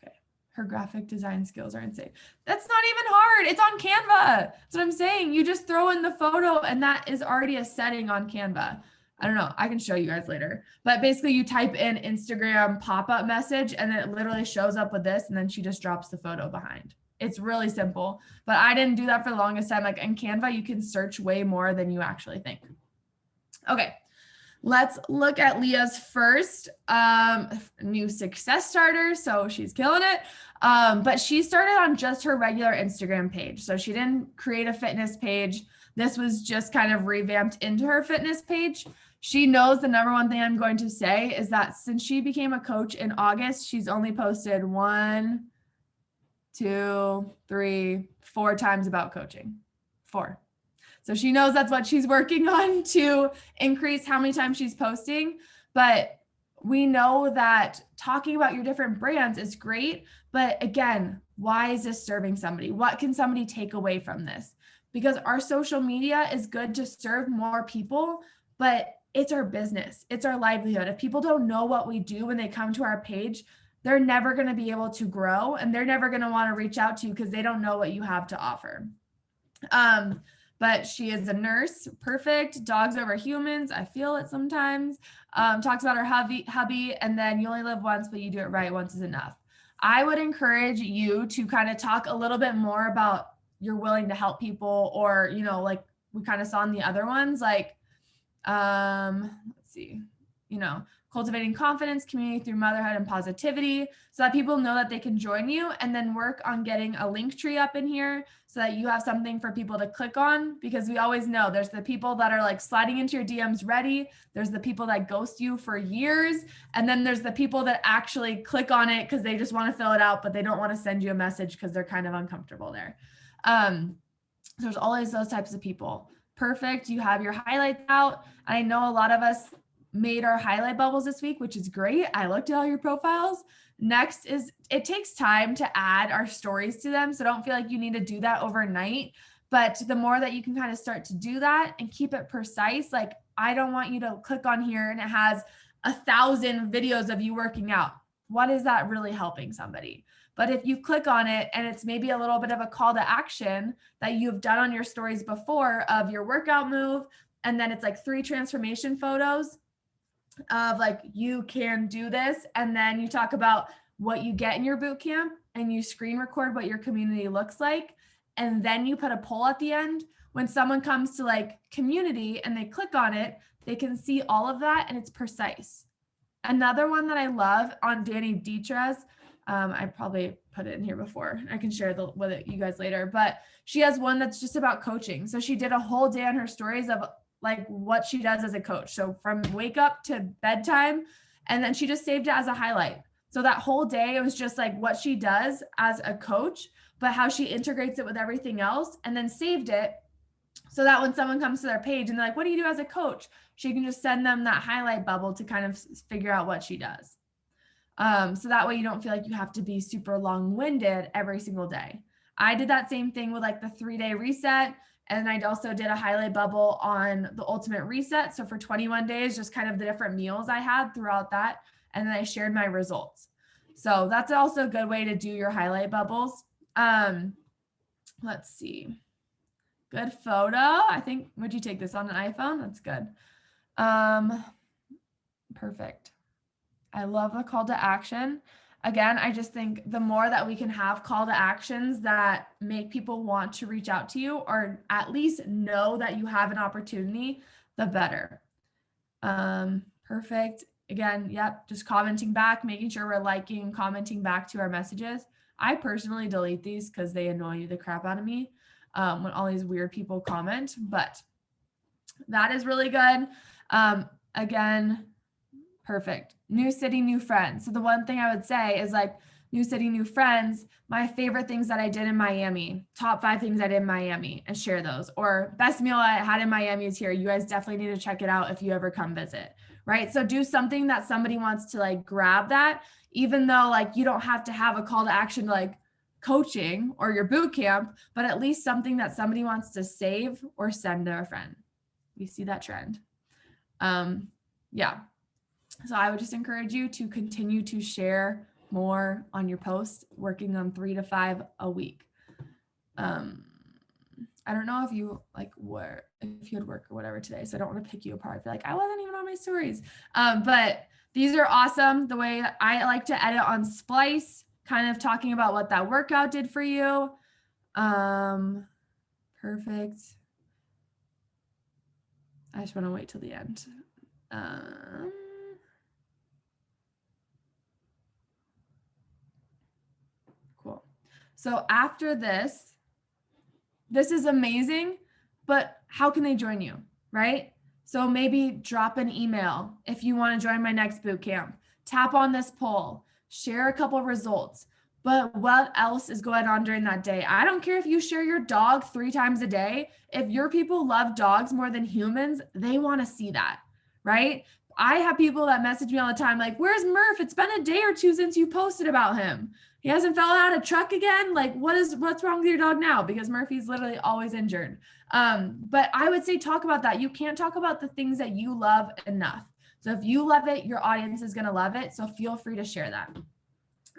S1: Okay. Her graphic design skills are insane. That's not even hard. It's on Canva. That's what I'm saying. You just throw in the photo and that is already a setting on Canva. I don't know. I can show you guys later. But basically you type in Instagram pop-up message and it literally shows up with this, and then she just drops the photo behind. It's really simple, but I didn't do that for the longest time. Like in Canva, you can search way more than you actually think. Okay. Let's look at Leah's first new success starter. So she's killing it. But she started on just her regular Instagram page. So she didn't create a fitness page. This was just kind of revamped into her fitness page. She knows the number one thing I'm going to say is that since she became a coach in August, she's only posted 1, 2, 3, 4 times about coaching. 4. So she knows that's what she's working on to increase how many times she's posting. But we know that talking about your different brands is great. But again, why is this serving somebody? What can somebody take away from this? Because our social media is good to serve more people, but it's our business. It's our livelihood. If people don't know what we do when they come to our page, they're never going to be able to grow, and they're never going to want to reach out to you because they don't know what you have to offer. But she is a nurse, perfect, dogs over humans. I feel it sometimes. Talks about her hubby, and then you only live once, but you do it right. Once is enough. I would encourage you to kind of talk a little bit more about you're willing to help people, or, you know, like we kind of saw in the other ones, like, let's see, you know, cultivating confidence, community through motherhood and positivity, so that people know that they can join you, and then work on getting a link tree up in here so that you have something for people to click on, because we always know there's the people that are like sliding into your DMs ready. There's the people that ghost you for years. And then there's the people that actually click on it because they just want to fill it out, but they don't want to send you a message because they're kind of uncomfortable there. There's always those types of people. Perfect. You have your highlights out. I know a lot of us made our highlight bubbles this week, which is great. I looked at all your profiles. Next is, it takes time to add our stories to them. So don't feel like you need to do that overnight, But the more that you can kind of start to do that and keep it precise, like I don't want you to click on here and it has 1,000 videos of you working out. What is that really helping somebody? But if you click on it and it's maybe a little bit of a call to action that you've done on your stories before of your workout move, and then it's like 3 transformation photos of like, you can do this. And then you talk about what you get in your boot camp and you screen record what your community looks like. And then you put a poll at the end. When someone comes to like community and they click on it, they can see all of that and it's precise. Another one that I love on Danny Dietrich's, I probably put it in here before. I can share with it you guys later, but she has one that's just about coaching. So she did a whole day on her stories of like what she does as a coach. So from wake up to bedtime, and then she just saved it as a highlight. So that whole day, it was just like what she does as a coach, but how she integrates it with everything else, and then saved it so that when someone comes to their page and they're like, what do you do as a coach? She can just send them that highlight bubble to kind of figure out what she does. So that way you don't feel like you have to be super long-winded every single day. I did that same thing with like the 3-day reset. And I also did a highlight bubble on the ultimate reset. So for 21 days, just kind of the different meals I had throughout that. And then I shared my results. So that's also a good way to do your highlight bubbles. Let's see. Good photo. I think, would you take this on an iPhone? That's good. Perfect. I love the call to action. Again, I just think the more that we can have call to actions that make people want to reach out to you, or at least know that you have an opportunity, the better. Perfect. Again, yep, just commenting back, making sure we're liking, commenting back to our messages. I personally delete these because they annoy the crap out of me when all these weird people comment, but that is really good. Again, perfect. New city, new friends. So the one thing I would say is like new city, new friends, my favorite things that I did in Miami, top 5 things I did in Miami, and share those. Or best meal I had in Miami is here. You guys definitely need to check it out if you ever come visit, right? So do something that somebody wants to like grab that, even though like you don't have to have a call to action like coaching or your boot camp, but at least something that somebody wants to save or send to a friend. You see that trend. Yeah. So I would just encourage you to continue to share more on your posts, working on 3 to 5 a week. I don't know if you like were, if you had work or whatever today, so I don't want to pick you apart. I feel like I wasn't even on my stories. But these are awesome. The way I like to edit on Splice, kind of talking about what that workout did for you. Perfect. I just want to wait till the end. Cool. So after this is amazing, but how can they join you, right? So maybe drop an email if you want to join my next boot camp. Tap on this poll, share a couple results. But what else is going on during that day? I don't care if you share your dog 3 times a day. If your people love dogs more than humans, they want to see that, right? I have people that message me all the time like, where's Murph? It's been a day or 2 since you posted about him. He hasn't fell out of a truck again. Like, what's wrong with your dog now? Because Murphy's literally always injured. But I would say talk about that. You can't talk about the things that you love enough. So if you love it, your audience is going to love it. So feel free to share that.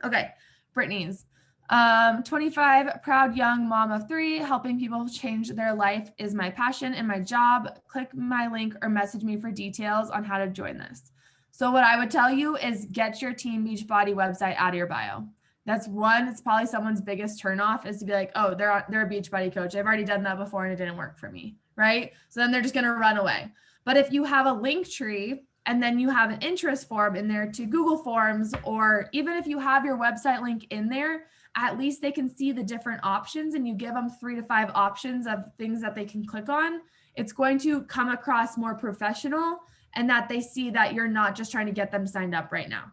S1: Okay. Brittany's 25, proud young mom of 3, helping people change their life is my passion and my job. Click my link or message me for details on how to join this. So what I would tell you is get your Team Beachbody website out of your bio. That's one, it's probably someone's biggest turnoff is to be like, oh, they're a Beachbody coach. I've already done that before and it didn't work for me, right? So then they're just going to run away. But if you have a link tree and then you have an interest form in there to Google Forms, or even if you have your website link in there, at least they can see the different options and you give them 3 to 5 options of things that they can click on. It's going to come across more professional and that they see that you're not just trying to get them signed up right now.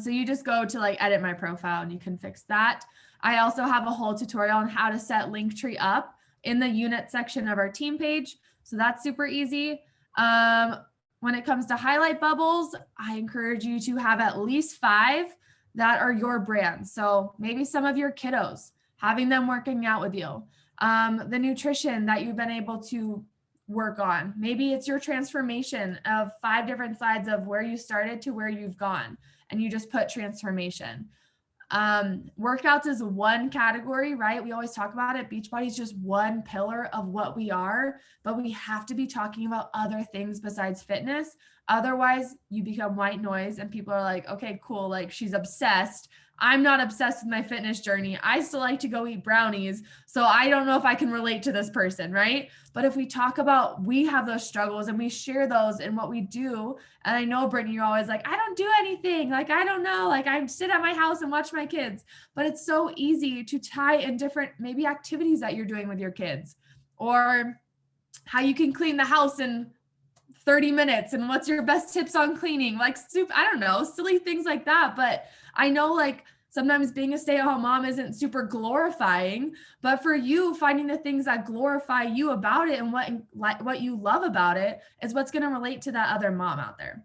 S1: So you just go to like edit my profile and you can fix that. I also have a whole tutorial on how to set Linktree up in the unit section of our team page. So that's super easy. When it comes to highlight bubbles, I encourage you to have at least 5 that are your brand. So maybe some of your kiddos, having them working out with you. the nutrition that you've been able to work on. Maybe it's your transformation of 5 different slides of where you started to where you've gone, and you just put transformation. Workouts is one category, right? We always talk about it. Beachbody is just one pillar of what we are, but we have to be talking about other things besides fitness. Otherwise, you become white noise and people are like, okay, cool. Like, she's obsessed. I'm not obsessed with my fitness journey. I still like to go eat brownies. So I don't know if I can relate to this person, right? But if we talk about, we have those struggles and we share those in what we do. And I know, Brittany, you're always like, I don't do anything. Like, I don't know. Like, I sit at my house and watch my kids. But it's so easy to tie in different maybe activities that you're doing with your kids, or how you can clean the house in 30 minutes and what's your best tips on cleaning, like I don't know, silly things like that. But I know, like, sometimes being a stay-at-home mom isn't super glorifying, but for you, finding the things that glorify you about it and what you love about it is what's going to relate to that other mom out there.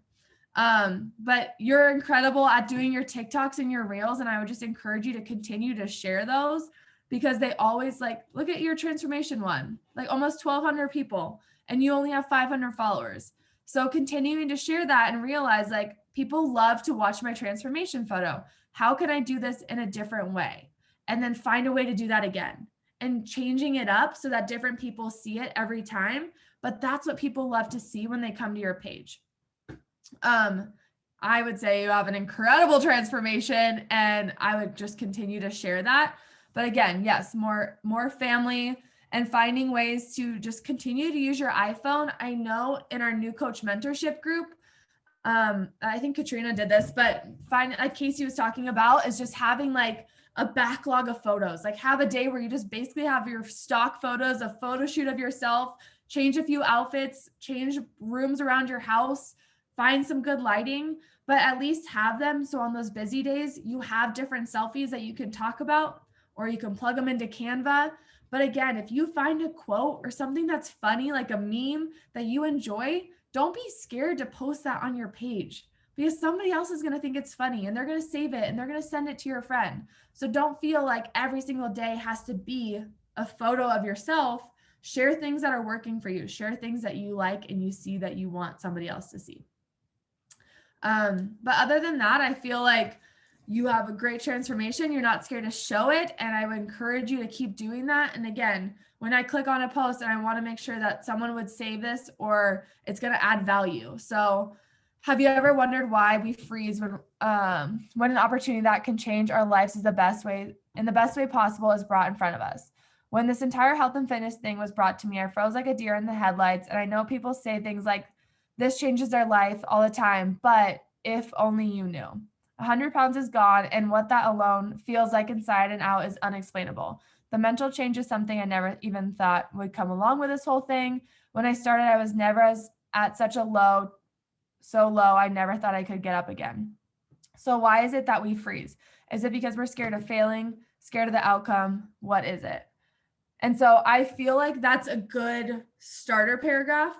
S1: But you're incredible at doing your TikToks and your reels, and I would just encourage you to continue to share those, because they always, like, look at your transformation one, like almost 1,200 people, and you only have 500 followers. So continuing to share that and realize, like, people love to watch my transformation photo. How can I do this in a different way? And then find a way to do that again, and changing it up so that different people see it every time. But that's what people love to see when they come to your page. I would say you have an incredible transformation, and I would just continue to share that. But again, yes, more family, and finding ways to just continue to use your iPhone. I know in our new coach mentorship group, I think Katrina did this, but like Casey was talking about, is just having like a backlog of photos. Like, have a day where you just basically have your stock photos, a photo shoot of yourself, change a few outfits, change rooms around your house, find some good lighting, but at least have them. So on those busy days, you have different selfies that you can talk about, or you can plug them into Canva. But again, if you find a quote or something that's funny, like a meme that you enjoy, don't be scared to post that on your page, because somebody else is going to think it's funny and they're going to save it and they're going to send it to your friend. So don't feel like every single day has to be a photo of yourself. Share things that are working for you. Share things that you like and you see that you want somebody else to see. But other than that, I feel like you have a great transformation. You're not scared to show it. And I would encourage you to keep doing that. And again, when I click on a post, and I want to make sure that someone would save this or it's going to add value. So have you ever wondered why we freeze when an opportunity that can change our lives is the best way possible is brought in front of us? When this entire health and fitness thing was brought to me, I froze like a deer in the headlights. And I know people say things like, this changes their life all the time, but if only you knew. 100 pounds is gone, and what that alone feels like inside and out is unexplainable. The mental change is something I never even thought would come along with this whole thing. When I started, I was never at such a low, so low, I never thought I could get up again. So why is it that we freeze? Is it because we're scared of failing, scared of the outcome? What is it? And so I feel like that's a good starter paragraph,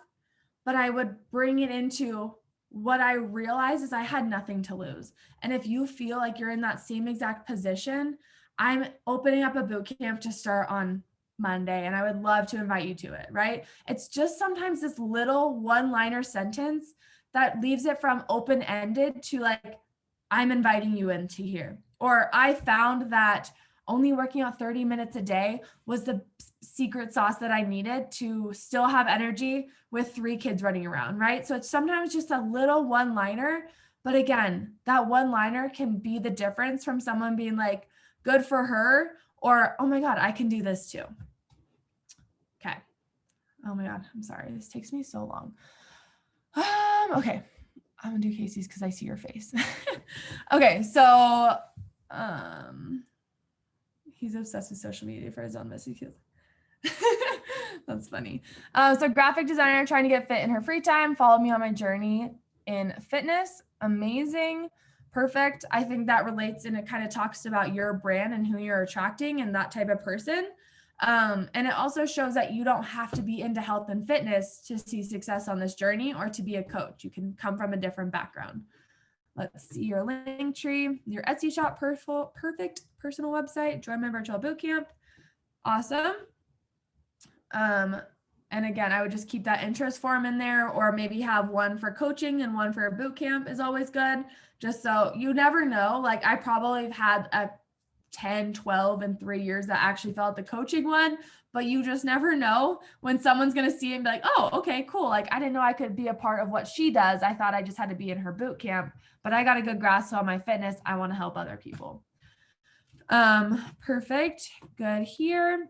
S1: but I would bring it into what I realized is I had nothing to lose. And if you feel like you're in that same exact position, I'm opening up a boot camp to start on Monday, and I would love to invite you to it, right? It's just sometimes this little one-liner sentence that leaves it from open-ended to like, I'm inviting you into here. Or I found that only working out 30 minutes a day was the secret sauce that I needed to still have energy with 3 kids running around, right? So it's sometimes just a little one-liner, but again, that one-liner can be the difference from someone being like, good for her, or, oh my God, I can do this too. Okay. Oh my God, I'm sorry. This takes me so long. Okay. I'm gonna do Casey's because I see your face. Okay, so he's obsessed with social media for his own messy kids. That's funny. So graphic designer trying to get fit in her free time. Follow me on my journey in fitness. Amazing. Perfect. I think that relates, and it kind of talks about your brand and who you're attracting and that type of person. And it also shows that you don't have to be into health and fitness to see success on this journey or to be a coach. You can come from a different background. Let's see your link tree, your Etsy shop, perfect personal website, join my virtual bootcamp. Awesome. And again, I would just keep that interest form in there, or maybe have one for coaching and one for a boot camp is always good. Just so you never know. Like I probably have had a 10, 12, and 3 years that actually felt the coaching one, but you just never know when someone's going to see and be like, oh, okay, cool. Like I didn't know I could be a part of what she does. I thought I just had to be in her boot camp, but I got a good grasp on my fitness. I want to help other people. Perfect. Good here.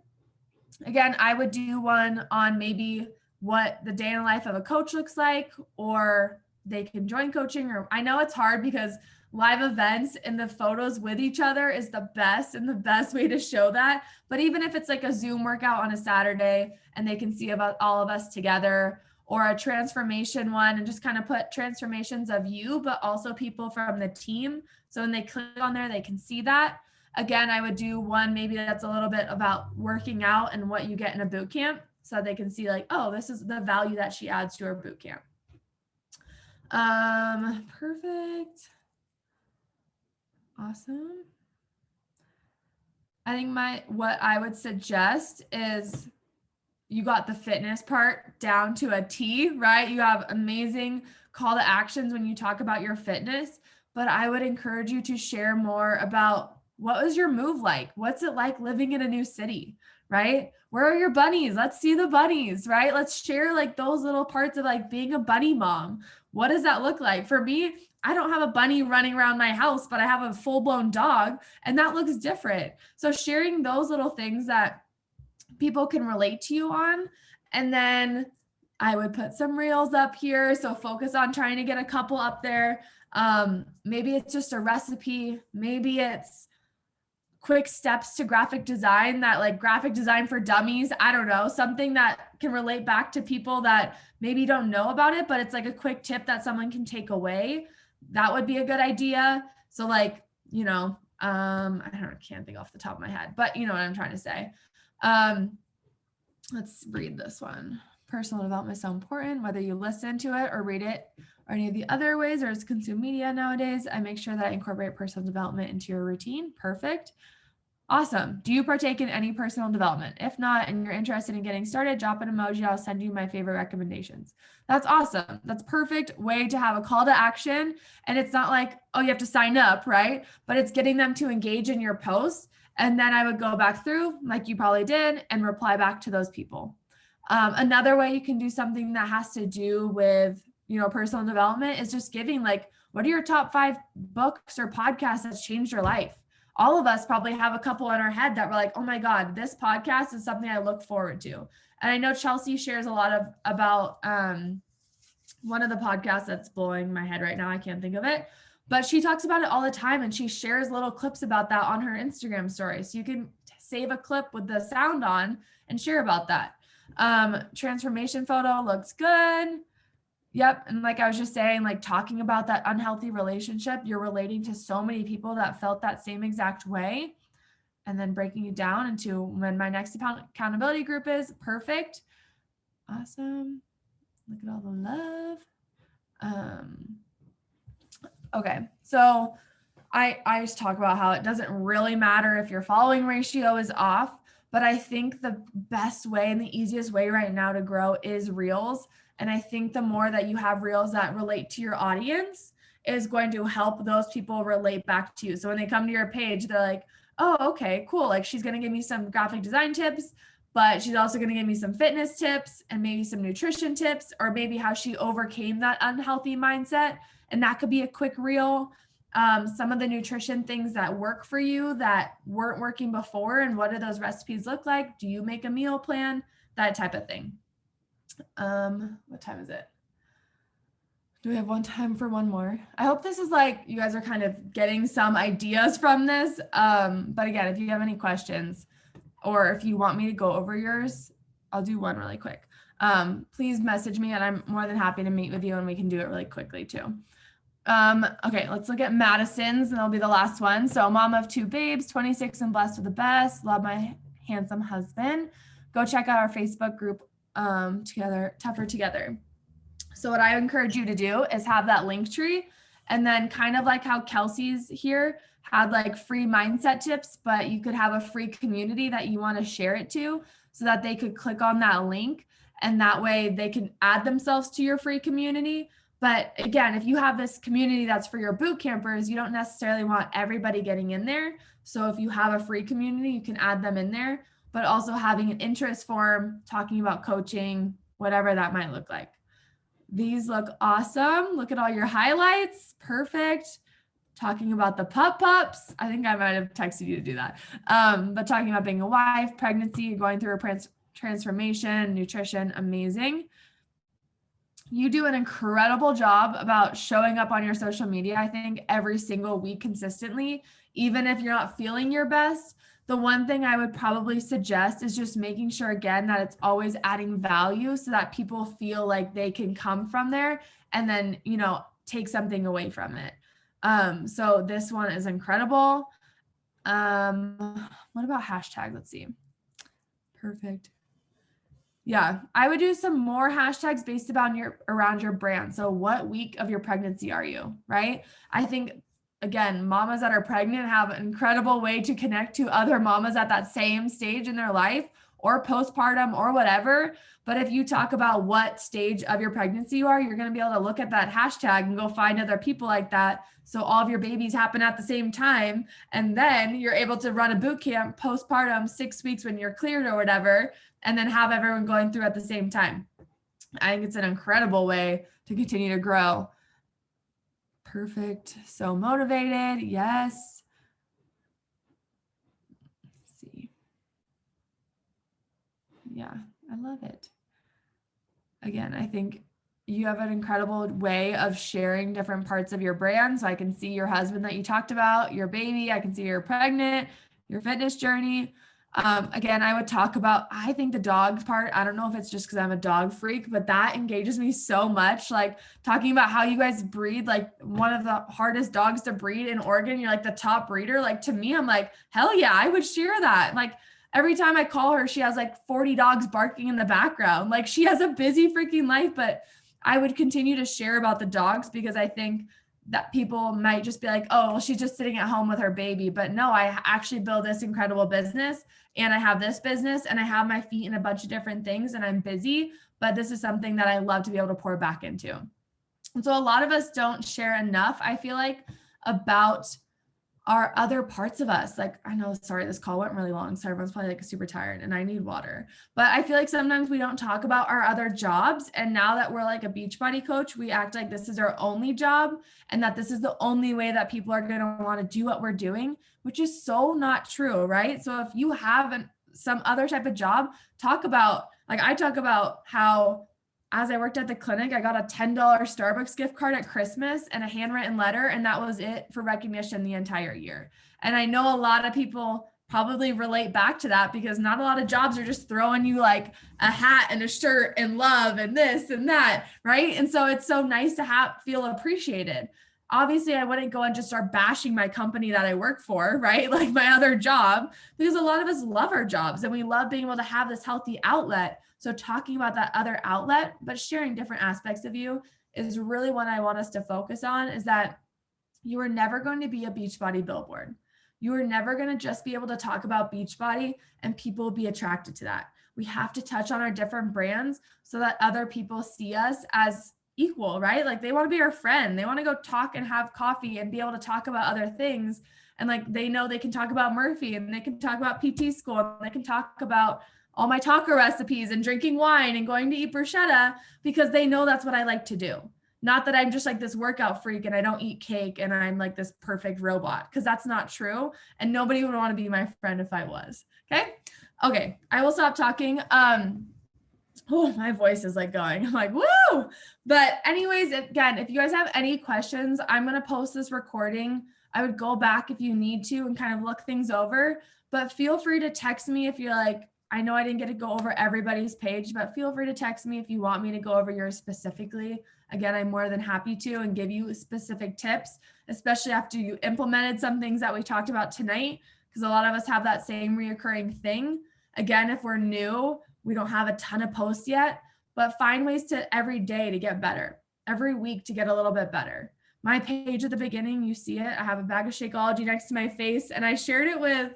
S1: Again, I would do one on maybe what the day in the life of a coach looks like, or they can join coaching. Or I know it's hard because live events and the photos with each other is the best and the best way to show that. But even if it's like a Zoom workout on a Saturday and they can see about all of us together, or a transformation one, and just kind of put transformations of you, but also people from the team. So when they click on there, they can see that. Again, I would do one maybe that's a little bit about working out and what you get in a boot camp, so they can see like, oh, this is the value that she adds to her boot camp. Perfect. Awesome. I think what I would suggest is you got the fitness part down to a T, right? You have amazing call to actions when you talk about your fitness, but I would encourage you to share more about what was your move like? What's it like living in a new city, right? Where are your bunnies? Let's see the bunnies, right? Let's share like those little parts of like being a bunny mom. What does that look like? For me, I don't have a bunny running around my house, but I have a full-blown dog, and that looks different. So sharing those little things that people can relate to you on. And then I would put some reels up here. So focus on trying to get a couple up there. Maybe it's just a recipe. Maybe it's quick steps to graphic design, that like graphic design for dummies. I don't know, something that can relate back to people that maybe don't know about it, but it's like a quick tip that someone can take away. That would be a good idea. So like, you know, can't think off the top of my head, but you know what I'm trying to say. Let's read this one. Personal development is so important, whether you listen to it or read it or any of the other ways or just consume media nowadays. I make sure that I incorporate personal development into your routine. Perfect. Awesome. Do you partake in any personal development? If not, and you're interested in getting started, drop an emoji. I'll send you my favorite recommendations. That's awesome. That's perfect way to have a call to action. And it's not like, oh, you have to sign up, right? But it's getting them to engage in your posts. And then I would go back through, like you probably did, and reply back to those people. Another way you can do something that has to do with, you know, personal development is just giving like, what are your top 5 books or podcasts that's changed your life? All of us probably have a couple in our head that we're like, oh my God, this podcast is something I look forward to. And I know Chelsea shares a lot about one of the podcasts that's blowing my head right now. I can't think of it, but she talks about it all the time, and she shares little clips about that on her Instagram story. So you can save a clip with the sound on and share about that. Transformation photo looks good. Yep. And like I was just saying, like talking about that unhealthy relationship, you're relating to so many people that felt that same exact way. And then breaking it down into when my next accountability group is. Perfect. Awesome. Look at all the love. Okay. So I just talk about how it doesn't really matter if your following ratio is off, but I think the best way and the easiest way right now to grow is reels. And I think the more that you have reels that relate to your audience is going to help those people relate back to you. So when they come to your page, they're like, oh, okay, cool. Like she's going to give me some graphic design tips, but she's also going to give me some fitness tips and maybe some nutrition tips, or maybe how she overcame that unhealthy mindset. And that could be a quick reel. Some of the nutrition things that work for you that weren't working before, and what do those recipes look like? Do you make a meal plan? That type of thing. What time is it? Do we have time for one more? I hope this is like, you guys are kind of getting some ideas from this. But again, if you have any questions or if you want me to go over yours, I'll do one really quick. Please message me and I'm more than happy to meet with you, and we can do it really quickly too. Okay, let's look at Madison's, and that'll be the last one. So mom of 2 babes, 26 and blessed with the best. Love my handsome husband. Go check out our Facebook group, Tougher Together. So what I encourage you to do is have that link tree, and then kind of like how Kelsey's here had like free mindset tips, but you could have a free community that you want to share it to. so that they could click on that link, and that way they can add themselves to your free community. But again, if you have this community that's for your boot campers, you don't necessarily want everybody getting in there. So if you have a free community, you can add them in there, but also having an interest form, talking about coaching, whatever that might look like. These look awesome. Look at all your highlights. Perfect. Talking about the pups. I think I might have texted you to do that. But talking about being a wife, pregnancy, going through a transformation, nutrition, amazing. You do an incredible job about showing up on your social media, I think, every single week consistently, even if you're not feeling your best. The one thing I would probably suggest is just making sure, again, that it's always adding value so that people feel like they can come from there and then, take something away from it. So this one is incredible. What about hashtag? Let's see. Perfect. Yeah, I would do some more hashtags based around your brand. So what week of your pregnancy are you, right? I think, again, mamas that are pregnant have an incredible way to connect to other mamas at that same stage in their life or postpartum or whatever. But if you talk about what stage of your pregnancy you are, you're going to be able to look at that hashtag and go find other people like that. So all of your babies happen at the same time. And then you're able to run a boot camp postpartum 6 weeks when you're cleared or whatever, and then have everyone going through at the same time. I think it's an incredible way to continue to grow. Perfect. So motivated. Yes. Let's see. Yeah, I love it. Again, I think you have an incredible way of sharing different parts of your brand. So I can see your husband that you talked about, your baby. I can see you're pregnant, your fitness journey. Again, I would talk about, I think the dog part, I don't know if it's just because I'm a dog freak, but that engages me so much. Like talking about how you guys breed, like one of the hardest dogs to breed in Oregon. You're like the top breeder. Like to me, I'm like, hell yeah, I would share that. Like every time I call her, she has like 40 dogs barking in the background. Like she has a busy freaking life, but I would continue to share about the dogs because I think that people might just be like, oh, well, she's just sitting at home with her baby. But no, I actually build this incredible business and I have this business and I have my feet in a bunch of different things and I'm busy, but this is something that I love to be able to pour back into. And so a lot of us don't share enough, I feel like, about our other parts of us. Like, I know, sorry, this call went really long, so everyone's probably like super tired and I need water. But I feel like sometimes we don't talk about our other jobs. And now that we're like a Beachbody coach, we act like this is our only job and that this is the only way that people are going to want to do what we're doing, which is so not true, right? So if you have some other type of job, talk about, like I talk about how as I worked at the clinic, I got a $10 Starbucks gift card at Christmas and a handwritten letter, and that was it for recognition the entire year. And I know a lot of people probably relate back to that because not a lot of jobs are just throwing you like a hat and a shirt and love and this and that, right? And so it's so nice to feel appreciated. Obviously, I wouldn't go and just start bashing my company that I work for, right? Like my other job, because a lot of us love our jobs and we love being able to have this healthy outlet. So talking about that other outlet, but sharing different aspects of you is really what I want us to focus on, is that you are never going to be a Beachbody billboard. You are never going to just be able to talk about Beachbody and people will be attracted to that. We have to touch on our different brands so that other people see us as equal, right? Like they want to be our friend. They want to go talk and have coffee and be able to talk about other things. And like, they know they can talk about Murphy and they can talk about PT school and they can talk about all my taco recipes and drinking wine and going to eat bruschetta because they know that's what I like to do. Not that I'm just like this workout freak and I don't eat cake and I'm like this perfect robot, because that's not true. And nobody would want to be my friend if I was. Okay. I will stop talking. Oh, my voice is like going. I'm like, woo! But anyways, again, if you guys have any questions, I'm going to post this recording. I would go back if you need to and kind of look things over, but feel free to text me if you're like, I know I didn't get to go over everybody's page, but feel free to text me if you want me to go over yours specifically. Again, I'm more than happy to and give you specific tips, especially after you implemented some things that we talked about tonight, because a lot of us have that same reoccurring thing. Again, if we're new, we don't have a ton of posts yet, but find ways to every day to get better, every week to get a little bit better. My page at the beginning, you see it. I have a bag of Shakeology next to my face, and I shared it with,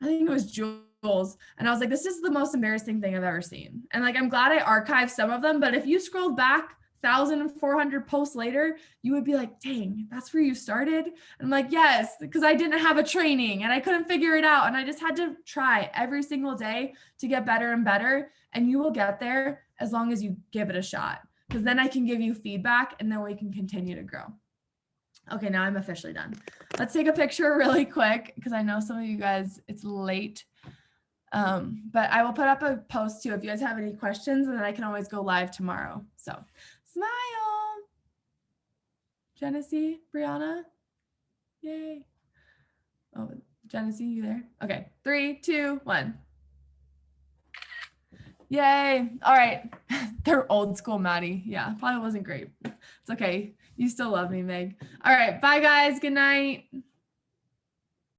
S1: I think it was Julie goals. And I was like, this is the most embarrassing thing I've ever seen. And like, I'm glad I archived some of them, but if you scrolled back 1,400 posts later, you would be like, dang, that's where you started. And I'm like, yes, because I didn't have a training and I couldn't figure it out. And I just had to try every single day to get better and better. And you will get there as long as you give it a shot, because then I can give you feedback and then we can continue to grow. Okay, now I'm officially done. Let's take a picture really quick because I know some of you guys, it's late. But I will put up a post too if you guys have any questions, and then I can always go live tomorrow. So smile. Genesee, Brianna. Yay. Oh, Genesee, you there? Okay, 3, 2, 1. Yay. All right. They're old school, Maddie. Yeah, probably wasn't great. It's okay. You still love me, Meg. All right. Bye, guys. Good night.